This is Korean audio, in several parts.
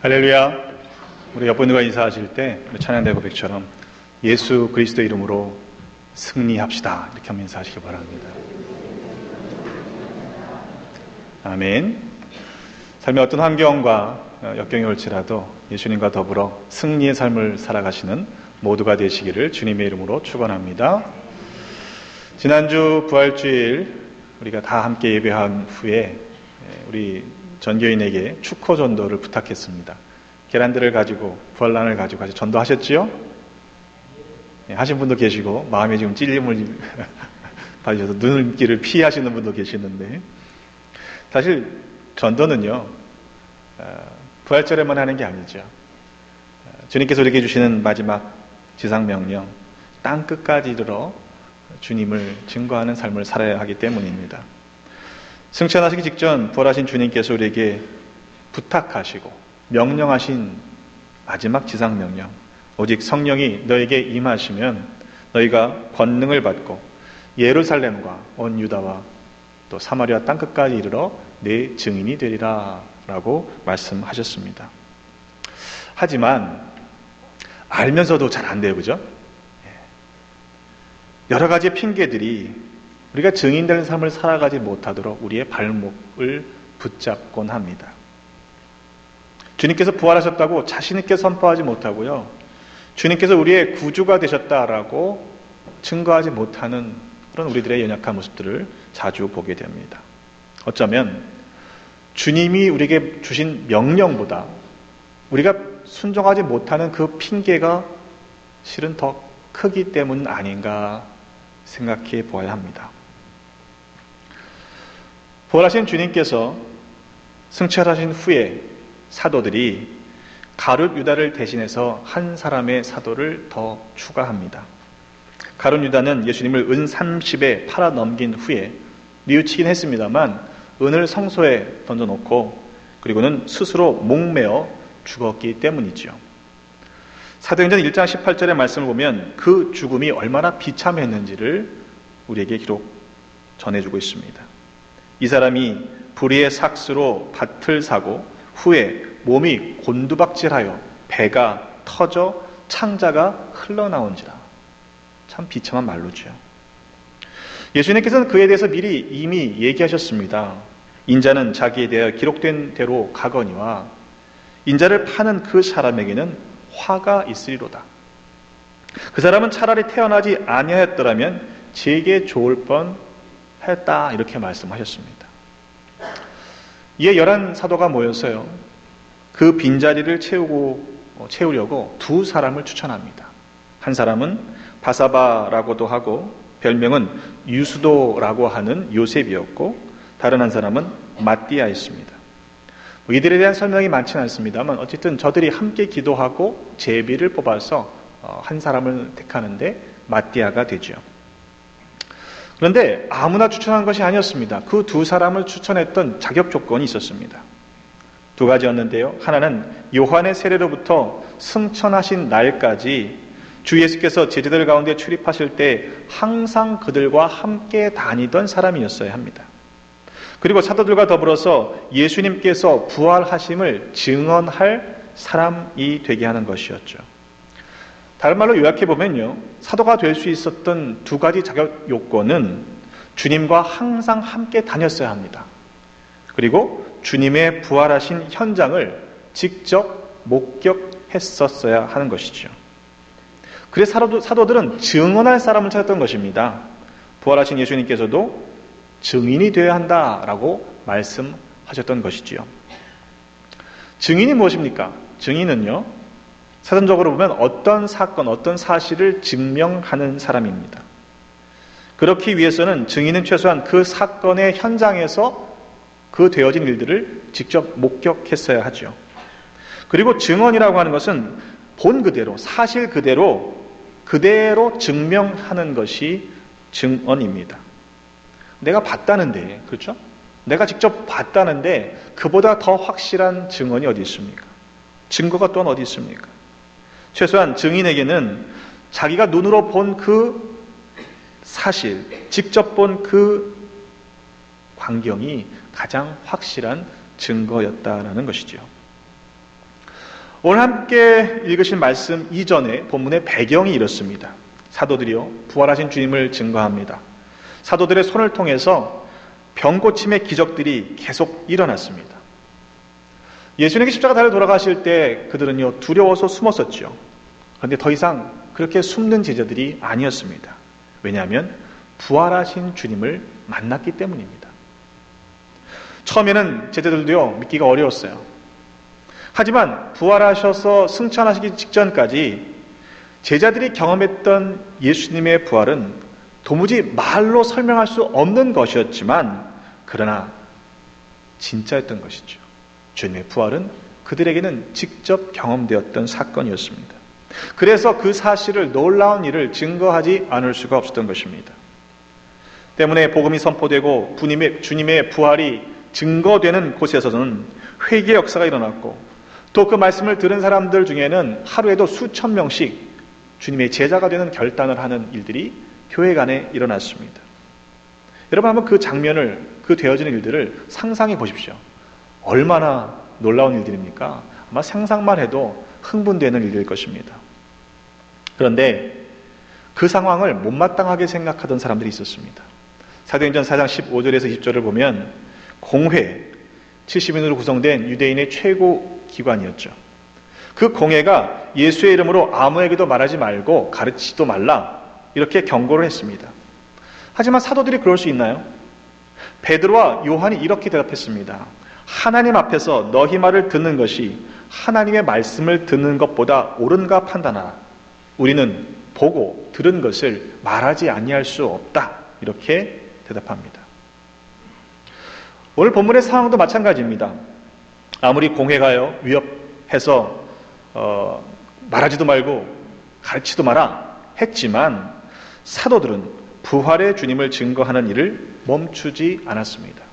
할렐루야. 우리 옆분들과 인사하실 때 찬양대 고백처럼 예수 그리스도 이름으로 승리합시다 이렇게 하면 인사하시기 바랍니다. 아멘. 삶의 어떤 환경과 역경이 올지라도 예수님과 더불어 승리의 삶을 살아가시는 모두가 되시기를 주님의 이름으로 축원합니다. 지난주 부활주일 우리가 다 함께 예배한 후에 우리 전교인에게 축호 전도를 부탁했습니다. 계란들을 가지고 부활란을 가지고 같이 전도하셨지요? 네, 하신 분도 계시고 마음에 지금 찔림을 받으셔서 눈길을 피하시는 분도 계시는데, 사실 전도는요 부활절에만 하는 게 아니죠. 주님께서 우리에게 주시는 마지막 지상명령, 땅끝까지 이르러 주님을 증거하는 삶을 살아야 하기 때문입니다. 승천하시기 직전 부활하신 주님께서 우리에게 부탁하시고 명령하신 마지막 지상명령, 오직 성령이 너에게 임하시면 너희가 권능을 받고 예루살렘과 온 유다와 또 사마리아 땅끝까지 이르러 내 증인이 되리라 라고 말씀하셨습니다. 하지만 알면서도 잘 안 돼요, 그죠? 여러 가지 핑계들이 우리가 증인되는 삶을 살아가지 못하도록 우리의 발목을 붙잡곤 합니다. 주님께서 부활하셨다고 자신 있게 선포하지 못하고요, 주님께서 우리의 구주가 되셨다라고 증거하지 못하는 그런 우리들의 연약한 모습들을 자주 보게 됩니다. 어쩌면 주님이 우리에게 주신 명령보다 우리가 순종하지 못하는 그 핑계가 실은 더 크기 때문 아닌가 생각해 보아야 합니다. 부활하신 주님께서 승천하신 후에 사도들이 가룟 유다를 대신해서 한 사람의 사도를 더 추가합니다. 가룟 유다는 예수님을 은 30에 팔아 넘긴 후에 뉘우치긴 했습니다만 은을 성소에 던져놓고 그리고는 스스로 목매어 죽었기 때문이죠. 사도행전 1장 18절의 말씀을 보면 그 죽음이 얼마나 비참했는지를 우리에게 기록 전해주고 있습니다. 이 사람이 불의의 삭스로 밭을 사고 후에 몸이 곤두박질하여 배가 터져 창자가 흘러나온지라. 참 비참한 말로죠. 예수님께서는 그에 대해서 미리 이미 얘기하셨습니다. 인자는 자기에 대하여 기록된 대로 가거니와 인자를 파는 그 사람에게는 화가 있으리로다. 그 사람은 차라리 태어나지 아니하였더라면 제게 좋을 뻔했다 이렇게 말씀하셨습니다. 이에 11사도가 모여서요 그 빈자리를 채우려고 두 사람을 추천합니다. 한 사람은 바사바라고도 하고 별명은 유수도라고 하는 요셉이었고, 다른 한 사람은 마띠아였습니다. 이들에 대한 설명이 많지는 않습니다만 어쨌든 저들이 함께 기도하고 제비를 뽑아서 한 사람을 택하는데 마띠아가 되죠. 그런데 아무나 추천한 것이 아니었습니다. 그 두 사람을 추천했던 자격 조건이 있었습니다. 두 가지였는데요. 하나는 요한의 세례로부터 승천하신 날까지 주 예수께서 제자들 가운데 출입하실 때 항상 그들과 함께 다니던 사람이었어야 합니다. 그리고 사도들과 더불어서 예수님께서 부활하심을 증언할 사람이 되게 하는 것이었죠. 다른 말로 요약해보면요, 사도가 될 수 있었던 두 가지 자격 요건은 주님과 항상 함께 다녔어야 합니다. 그리고 주님의 부활하신 현장을 직접 목격했었어야 하는 것이죠. 그래서 사도들은 증언할 사람을 찾았던 것입니다. 부활하신 예수님께서도 증인이 되어야 한다라고 말씀하셨던 것이지요. 증인이 무엇입니까? 증인은요, 사전적으로 보면 어떤 사건, 어떤 사실을 증명하는 사람입니다. 그렇기 위해서는 증인은 최소한 그 사건의 현장에서 그 되어진 일들을 직접 목격했어야 하죠. 그리고 증언이라고 하는 것은 본 그대로, 사실 그대로 증명하는 것이 증언입니다. 내가 봤다는데, 그렇죠? 내가 직접 봤다는데 그보다 더 확실한 증언이 어디 있습니까? 증거가 또한 어디 있습니까? 최소한 증인에게는 자기가 눈으로 본 그 사실, 직접 본 그 광경이 가장 확실한 증거였다라는 것이죠. 오늘 함께 읽으신 말씀 이전에 본문의 배경이 이렇습니다. 사도들이요, 부활하신 주님을 증거합니다. 사도들의 손을 통해서 병고침의 기적들이 계속 일어났습니다. 예수님이 십자가 달려 돌아가실 때 그들은요, 두려워서 숨었었죠. 그런데 더 이상 그렇게 숨는 제자들이 아니었습니다. 왜냐하면 부활하신 주님을 만났기 때문입니다. 처음에는 제자들도요, 믿기가 어려웠어요. 하지만 부활하셔서 승천하시기 직전까지 제자들이 경험했던 예수님의 부활은 도무지 말로 설명할 수 없는 것이었지만 그러나 진짜였던 것이죠. 주님의 부활은 그들에게는 직접 경험되었던 사건이었습니다. 그래서 그 사실을, 놀라운 일을 증거하지 않을 수가 없었던 것입니다. 때문에 복음이 선포되고 주님의 부활이 증거되는 곳에서는 회개의 역사가 일어났고, 또 그 말씀을 들은 사람들 중에는 하루에도 수천 명씩 주님의 제자가 되는 결단을 하는 일들이 교회 안에 일어났습니다. 여러분 한번 그 장면을, 그 되어지는 일들을 상상해 보십시오. 얼마나 놀라운 일들입니까? 아마 상상만 해도 흥분되는 일일 것입니다. 그런데 그 상황을 못마땅하게 생각하던 사람들이 있었습니다. 사도행전 4장 15절에서 20절을 보면 공회, 70인으로 구성된 유대인의 최고 기관이었죠. 그 공회가 예수의 이름으로 아무에게도 말하지 말고 가르치지도 말라, 이렇게 경고를 했습니다. 하지만 사도들이 그럴 수 있나요? 베드로와 요한이 이렇게 대답했습니다. 하나님 앞에서 너희 말을 듣는 것이 하나님의 말씀을 듣는 것보다 옳은가 판단하라. 우리는 보고 들은 것을 말하지 아니할 수 없다, 이렇게 대답합니다. 오늘 본문의 상황도 마찬가지입니다. 아무리 공회가요, 위협해서 말하지도 말고 가르치도 마라 했지만 사도들은 부활의 주님을 증거하는 일을 멈추지 않았습니다.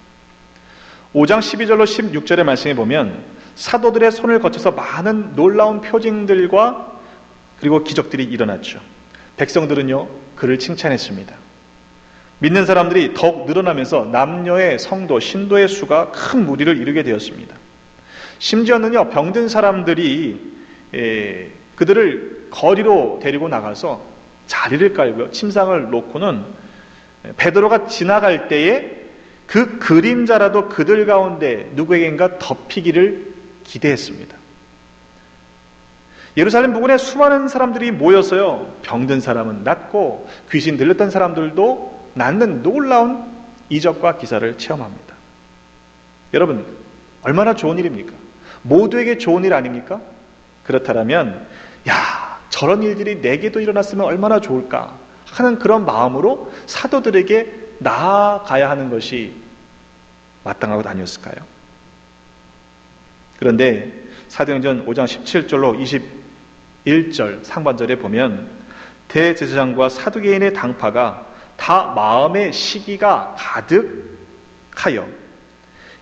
5장 12절로 16절의 말씀에 보면 사도들의 손을 거쳐서 많은 놀라운 표징들과 그리고 기적들이 일어났죠. 백성들은요, 그를 칭찬했습니다. 믿는 사람들이 더욱 늘어나면서 남녀의 성도, 신도의 수가 큰 무리를 이루게 되었습니다. 심지어는요, 병든 사람들이 그들을 거리로 데리고 나가서 자리를 깔고요, 침상을 놓고는 베드로가 지나갈 때에 그 그림자라도 그들 가운데 누구에겐가 덮이기를 기대했습니다. 예루살렘 부근에 수많은 사람들이 모여서요, 병든 사람은 낫고 귀신 들렸던 사람들도 낫는 놀라운 이적과 기사를 체험합니다. 여러분, 얼마나 좋은 일입니까? 모두에게 좋은 일 아닙니까? 그렇다면 저런 일들이 내게도 일어났으면 얼마나 좋을까 하는 그런 마음으로 사도들에게 나아가야 하는 것이 마땅하고 아니었을까요? 그런데 사도행전 5장 17절로 21절 상반절에 보면 대제사장과 사두개인의 당파가 다 마음의 시기가 가득하여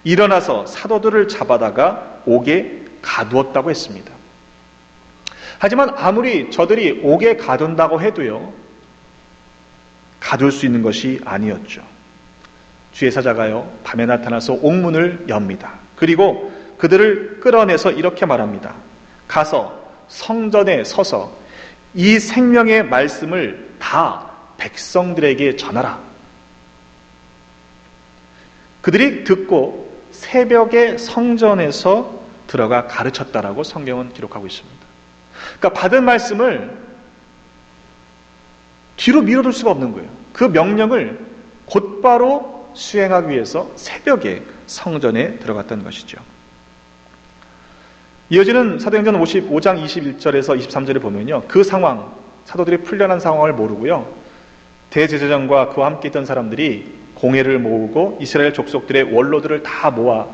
일어나서 사도들을 잡아다가 옥에 가두었다고 했습니다. 하지만 아무리 저들이 옥에 가둔다고 해도요, 가둘 수 있는 것이 아니었죠. 주의 사자가요, 밤에 나타나서 옥문을 엽니다. 그리고 그들을 끌어내서 이렇게 말합니다. 가서 성전에 서서 이 생명의 말씀을 다 백성들에게 전하라. 그들이 듣고 새벽에 성전에서 들어가 가르쳤다라고 성경은 기록하고 있습니다. 그러니까 받은 말씀을 뒤로 미뤄둘 수가 없는 거예요. 그 명령을 곧바로 수행하기 위해서 새벽에 성전에 들어갔던 것이죠. 이어지는 사도행전 55장 21절에서 23절에 보면요, 그 상황, 사도들이 풀려난 상황을 모르고요, 대제사장과 그와 함께 있던 사람들이 공회를 모으고 이스라엘 족속들의 원로들을 다 모아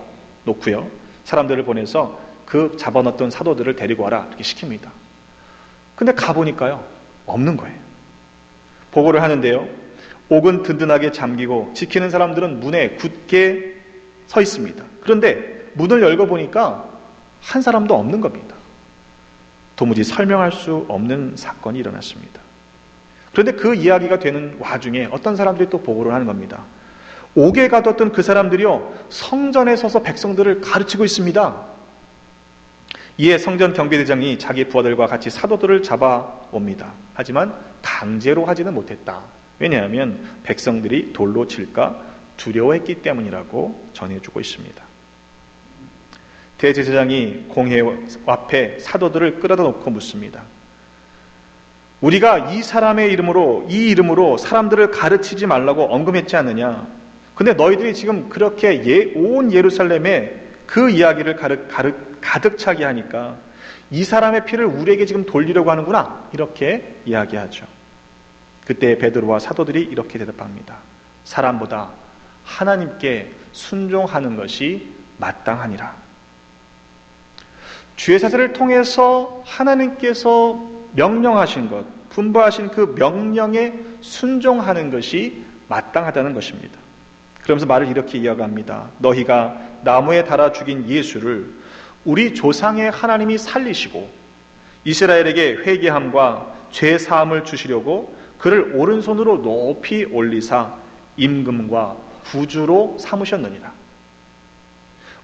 놓고요, 사람들을 보내서 그 잡아놨던 사도들을 데리고 와라, 이렇게 시킵니다. 근데 가보니까요, 없는 거예요. 보고를 하는데요, 옥은 든든하게 잠기고 지키는 사람들은 문에 굳게 서 있습니다. 그런데 문을 열고 보니까 한 사람도 없는 겁니다. 도무지 설명할 수 없는 사건이 일어났습니다. 그런데 그 이야기가 되는 와중에 어떤 사람들이 또 보고를 하는 겁니다. 옥에 가뒀던 그 사람들이요, 성전에 서서 백성들을 가르치고 있습니다. 이에 성전 경비대장이 자기 부하들과 같이 사도들을 잡아옵니다. 하지만 강제로 하지는 못했다. 왜냐하면 백성들이 돌로 칠까 두려워했기 때문이라고 전해주고 있습니다. 대제사장이 공회 앞에 사도들을 끌어다 놓고 묻습니다. 우리가 이 사람의 이름으로, 이 이름으로 사람들을 가르치지 말라고 언급했지 않느냐? 근데 너희들이 지금 그렇게 온 예루살렘에 그 이야기를 가득 차게 하니까 이 사람의 피를 우리에게 지금 돌리려고 하는구나, 이렇게 이야기하죠. 그때 베드로와 사도들이 이렇게 대답합니다. 사람보다 하나님께 순종하는 것이 마땅하니라. 주의 사슬을 통해서 하나님께서 명령하신 것, 분부하신 그 명령에 순종하는 것이 마땅하다는 것입니다. 그러면서 말을 이렇게 이어갑니다. 너희가 나무에 달아 죽인 예수를 우리 조상의 하나님이 살리시고 이스라엘에게 회개함과 죄 사함을 주시려고 그를 오른손으로 높이 올리사 임금과 구주로 삼으셨느니라.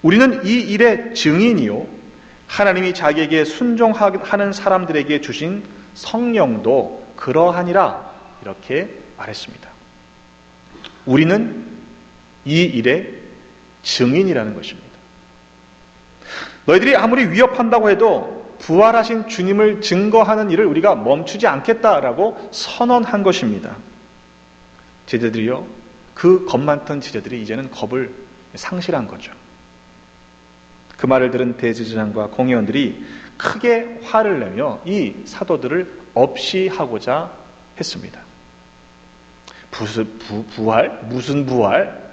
우리는 이 일의 증인이요 하나님이 자기에게 순종하는 사람들에게 주신 성령도 그러하니라, 이렇게 말했습니다. 우리는 이 일의 증인이라는 것입니다. 너희들이 아무리 위협한다고 해도 부활하신 주님을 증거하는 일을 우리가 멈추지 않겠다라고 선언한 것입니다. 제자들이요, 그 겁 많던 제자들이 이제는 겁을 상실한 거죠. 그 말을 들은 대제사장과 공회원들이 크게 화를 내며 이 사도들을 없이하고자 했습니다. 부활? 무슨 부활?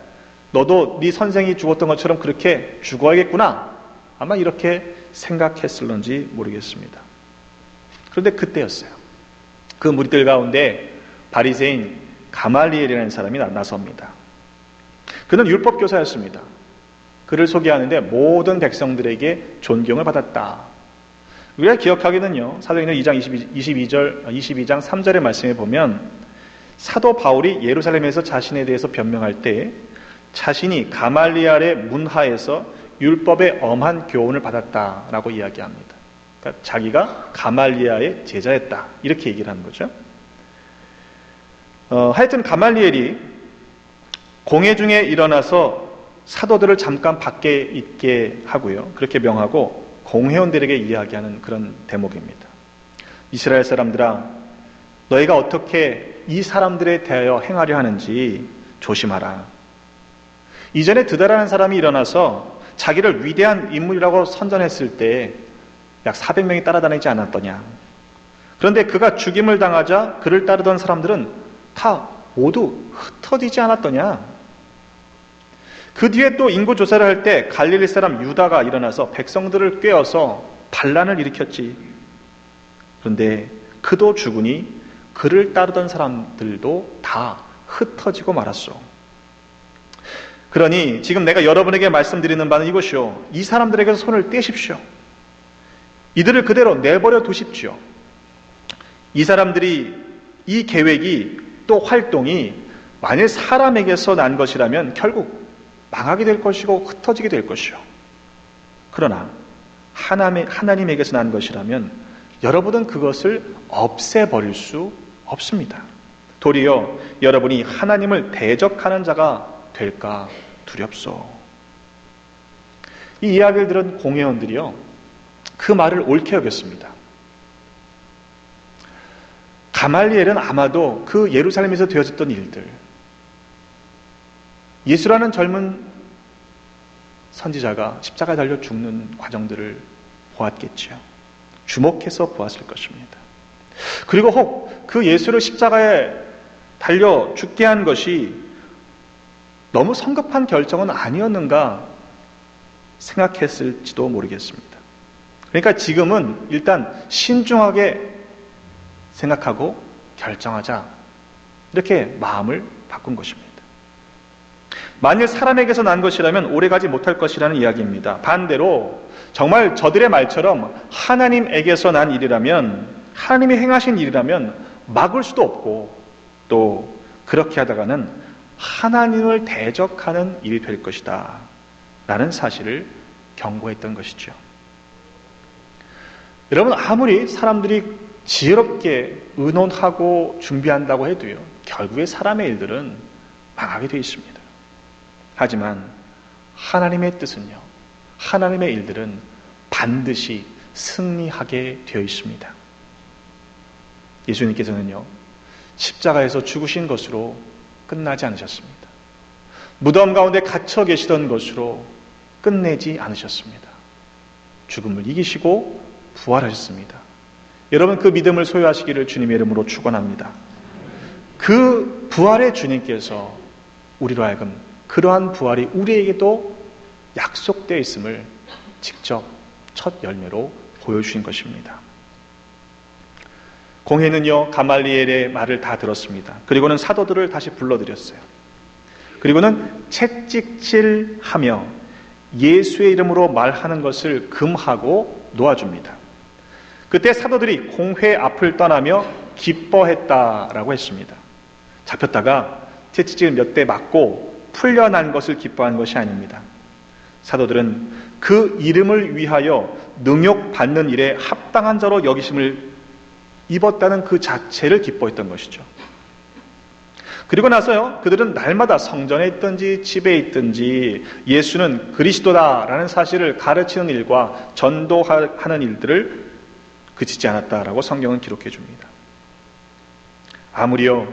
너도 네 선생이 죽었던 것처럼 그렇게 죽어야겠구나. 아마 이렇게 생각했을런지 모르겠습니다. 그런데 그때였어요. 그 무리들 가운데 바리새인 가말리엘이라는 사람이 나섭니다. 그는 율법교사였습니다. 그를 소개하는데 모든 백성들에게 존경을 받았다. 우리가 기억하기는요, 사도행전 22장 3절의 말씀에 보면 사도 바울이 예루살렘에서 자신에 대해서 변명할 때 자신이 가말리엘의 문하에서 율법의 엄한 교훈을 받았다라고 이야기합니다. 그러니까 자기가 가말리엘의 제자였다, 이렇게 얘기를 하는 거죠. 하여튼 가말리엘이 공회 중에 일어나서 사도들을 잠깐 밖에 있게 하고요, 그렇게 명하고 공회원들에게 이야기하는 그런 대목입니다. 이스라엘 사람들아, 너희가 어떻게 이 사람들에 대하여 행하려 하는지 조심하라. 이전에 드다라는 사람이 일어나서 자기를 위대한 인물이라고 선전했을 때 약 400명이 따라다니지 않았더냐. 그런데 그가 죽임을 당하자 그를 따르던 사람들은 다 모두 흩어지지 않았더냐. 그 뒤에 또 인구 조사를 할 때 갈릴리 사람 유다가 일어나서 백성들을 꿰어서 반란을 일으켰지. 그런데 그도 죽으니 그를 따르던 사람들도 다 흩어지고 말았소. 그러니 지금 내가 여러분에게 말씀드리는 바는 이것이요, 이 사람들에게서 손을 떼십시오. 이들을 그대로 내버려 두십시오. 이 사람들이, 이 계획이 또 활동이 만일 사람에게서 난 것이라면 결국 망하게 될 것이고 흩어지게 될 것이요. 그러나 하나님에게서 난 것이라면 여러분은 그것을 없애버릴 수 없습니다. 도리어 여러분이 하나님을 대적하는 자가 될까 두렵소. 이 이야기를 들은 공회원들이요, 그 말을 옳게 여겼습니다. 가말리엘은 아마도 그 예루살렘에서 되어졌던 일들, 예수라는 젊은 선지자가 십자가에 달려 죽는 과정들을 보았겠지요. 주목해서 보았을 것입니다. 그리고 혹 그 예수를 십자가에 달려 죽게 한 것이 너무 성급한 결정은 아니었는가 생각했을지도 모르겠습니다. 그러니까 지금은 일단 신중하게 생각하고 결정하자, 이렇게 마음을 바꾼 것입니다. 만일 사람에게서 난 것이라면 오래가지 못할 것이라는 이야기입니다. 반대로 정말 저들의 말처럼 하나님에게서 난 일이라면, 하나님이 행하신 일이라면 막을 수도 없고, 또 그렇게 하다가는 하나님을 대적하는 일이 될 것이다 라는 사실을 경고했던 것이죠. 여러분, 아무리 사람들이 지혜롭게 의논하고 준비한다고 해도요, 결국에 사람의 일들은 망하게 되어 있습니다. 하지만 하나님의 뜻은요, 하나님의 일들은 반드시 승리하게 되어 있습니다. 예수님께서는요, 십자가에서 죽으신 것으로 끝나지 않으셨습니다. 무덤 가운데 갇혀 계시던 것으로 끝내지 않으셨습니다. 죽음을 이기시고 부활하셨습니다. 여러분, 그 믿음을 소유하시기를 주님의 이름으로 축원합니다. 그 부활의 주님께서 우리로 하여금 그러한 부활이 우리에게도 약속되어 있음을 직접 첫 열매로 보여주신 것입니다. 공회는요, 가말리엘의 말을 다 들었습니다. 그리고는 사도들을 다시 불러들였어요. 그리고는 채찍질하며 예수의 이름으로 말하는 것을 금하고 놓아줍니다. 그때 사도들이 공회 앞을 떠나며 기뻐했다라고 했습니다. 잡혔다가 채찍질 몇 대 맞고 풀려난 것을 기뻐한 것이 아닙니다. 사도들은 그 이름을 위하여 능욕받는 일에 합당한 자로 여기심을 입었다는 그 자체를 기뻐했던 것이죠. 그리고 나서요, 그들은 날마다 성전에 있든지 집에 있든지 예수는 그리스도다라는 사실을 가르치는 일과 전도하는 일들을 그치지 않았다라고 성경은 기록해 줍니다. 아무리요,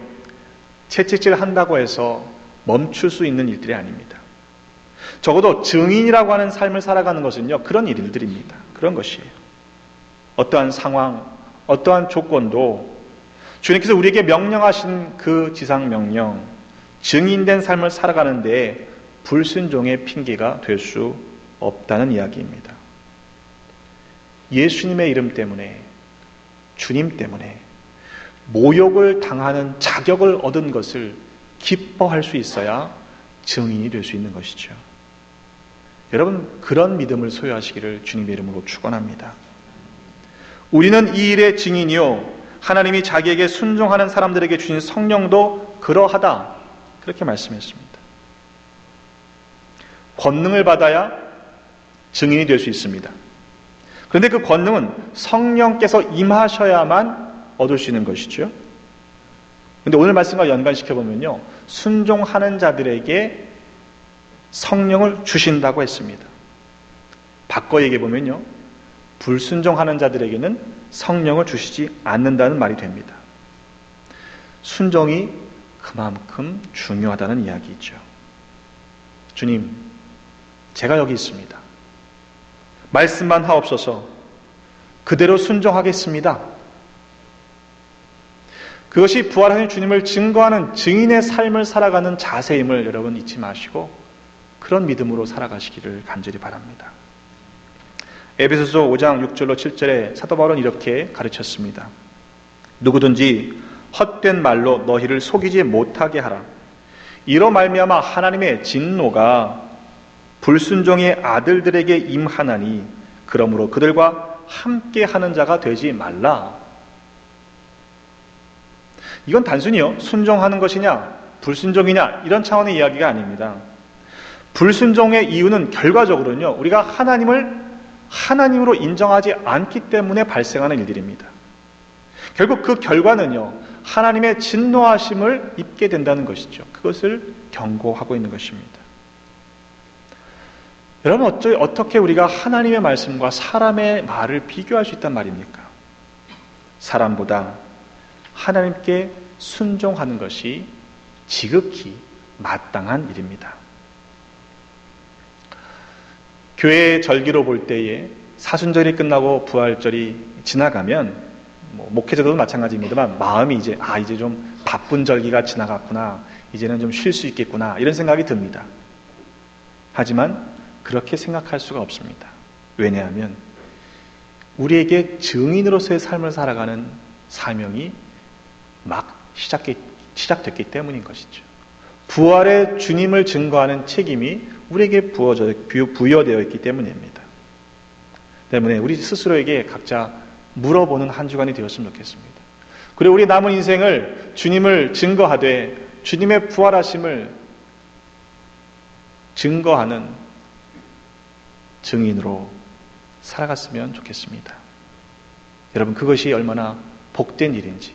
채찍질 한다고 해서 멈출 수 있는 일들이 아닙니다. 적어도 증인이라고 하는 삶을 살아가는 것은요, 그런 일들입니다. 그런 것이에요. 어떠한 상황, 어떠한 조건도 주님께서 우리에게 명령하신 그 지상명령, 증인된 삶을 살아가는 데 불순종의 핑계가 될 수 없다는 이야기입니다. 예수님의 이름 때문에, 주님 때문에 모욕을 당하는 자격을 얻은 것을 기뻐할 수 있어야 증인이 될 수 있는 것이죠. 여러분, 그런 믿음을 소유하시기를 주님의 이름으로 축원합니다. 우리는 이 일의 증인이요, 하나님이 자기에게 순종하는 사람들에게 주신 성령도 그러하다, 그렇게 말씀했습니다. 권능을 받아야 증인이 될 수 있습니다. 그런데 그 권능은 성령께서 임하셔야만 얻을 수 있는 것이죠. 그런데 오늘 말씀과 연관시켜보면요, 순종하는 자들에게 성령을 주신다고 했습니다. 바꿔 얘기해보면요, 불순종하는 자들에게는 성령을 주시지 않는다는 말이 됩니다. 순종이 그만큼 중요하다는 이야기죠. 주님, 제가 여기 있습니다. 말씀만 하옵소서. 그대로 순종하겠습니다. 그것이 부활하신 주님을 증거하는 증인의 삶을 살아가는 자세임을 여러분 잊지 마시고 그런 믿음으로 살아가시기를 간절히 바랍니다. 에베소서 5장 6절로 7절에 사도 바울은 이렇게 가르쳤습니다. 누구든지 헛된 말로 너희를 속이지 못하게 하라. 이로 말미암아 하나님의 진노가 불순종의 아들들에게 임하나니 그러므로 그들과 함께하는 자가 되지 말라. 이건 단순히요, 순종하는 것이냐 불순종이냐 이런 차원의 이야기가 아닙니다. 불순종의 이유는 결과적으로는요, 우리가 하나님을 하나님으로 인정하지 않기 때문에 발생하는 일들입니다. 결국 그 결과는요, 하나님의 진노하심을 입게 된다는 것이죠. 그것을 경고하고 있는 것입니다. 여러분, 어떻게 우리가 하나님의 말씀과 사람의 말을 비교할 수 있단 말입니까? 사람보다 하나님께 순종하는 것이 지극히 마땅한 일입니다. 교회 절기로 볼 때에 사순절이 끝나고 부활절이 지나가면 목회자들도 마찬가지입니다만 마음이 이제 좀 바쁜 절기가 지나갔구나, 이제는 좀 쉴 수 있겠구나 이런 생각이 듭니다. 하지만 그렇게 생각할 수가 없습니다. 왜냐하면 우리에게 증인으로서의 삶을 살아가는 사명이 막 시작됐기 때문인 것이죠. 부활의 주님을 증거하는 책임이 우리에게 부여되어 있기 때문입니다. 때문에 우리 스스로에게 각자 물어보는 한 주간이 되었으면 좋겠습니다. 그리고 우리 남은 인생을 주님을 증거하되 주님의 부활하심을 증거하는 증인으로 살아갔으면 좋겠습니다. 여러분, 그것이 얼마나 복된 일인지,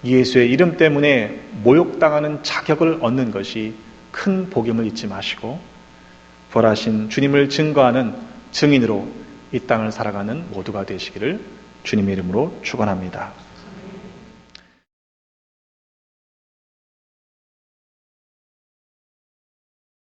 예수의 이름 때문에 모욕당하는 자격을 얻는 것이 큰 복임을 잊지 마시고 부활하신 주님을 증거하는 증인으로 이 땅을 살아가는 모두가 되시기를 주님의 이름으로 축원합니다.